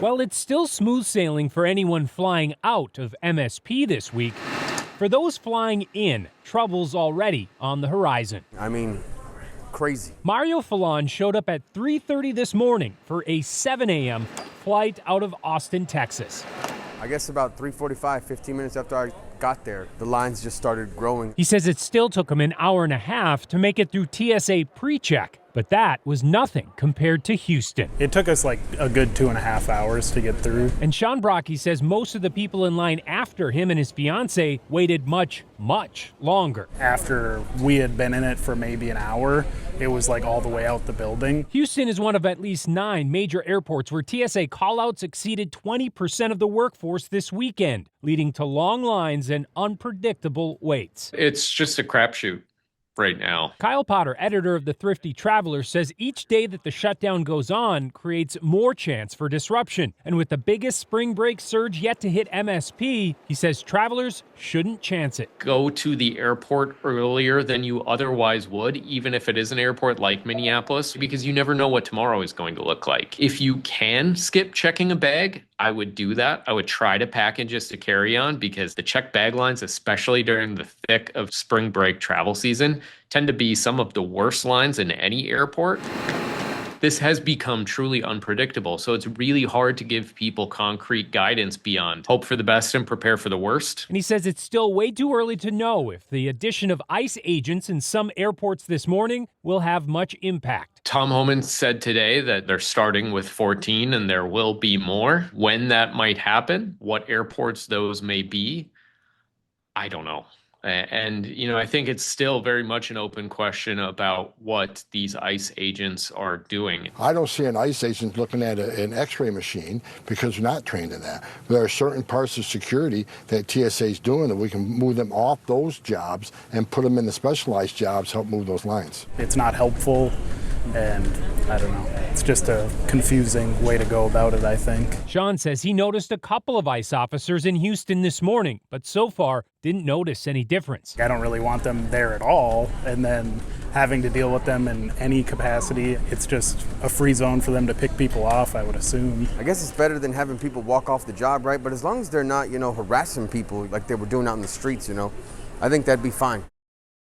Well, it's still smooth sailing for anyone flying out of MSP this week. For those flying in, trouble's already on the horizon. I mean, crazy. Mario Falon showed up at 3:30 this morning for a 7 a.m. flight out of Austin, Texas. I guess about 3:45, 15 minutes after I got there, the lines just started growing. He says it still took him an hour and a half to make it through TSA pre-check, but that was nothing compared to Houston. It took us like a good 2.5 hours to get through. And Sean Brocky says most of the people in line after him and his fiance waited much, much longer. After we had been in it for maybe an hour, it was like all the way out the building. Houston is one of at least 9 major airports where TSA callouts exceeded 20% of the workforce this weekend, leading to long lines and unpredictable waits. It's just a crapshoot right now. Kyle Potter, editor of the Thrifty Traveler, says each day that the shutdown goes on creates more chance for disruption. And with the biggest spring break surge yet to hit MSP, he says travelers shouldn't chance it. Go to the airport earlier than you otherwise would, even if it is an airport like Minneapolis, because you never know what tomorrow is going to look like. If you can skip checking a bag, I would do that. I would try to pack in just a carry-on, because the checked bag lines, especially during the thick of spring break travel season, tend to be some of the worst lines in any airport. This has become truly unpredictable, so it's really hard to give people concrete guidance beyond hope for the best and prepare for the worst. And he says it's still way too early to know if the addition of ICE agents in some airports this morning will have much impact. Tom Homan said today that they're starting with 14 and there will be more. When that might happen, what airports those may be, I don't know. And, I think it's still very much an open question about what these ICE agents are doing. I don't see an ICE agent looking at an x-ray machine because we're not trained in that. There are certain parts of security that TSA is doing that we can move them off those jobs and put them in the specialized jobs, help move those lines. It's not helpful, and I don't know. It's just a confusing way to go about it, I think. Sean says he noticed a couple of ICE officers in Houston this morning, but so far didn't notice any difference. I don't really want them there at all, and then having to deal with them in any capacity, it's just a free zone for them to pick people off, I would assume. I guess it's better than having people walk off the job, right? But as long as they're not, harassing people like they were doing out in the streets, I think that'd be fine.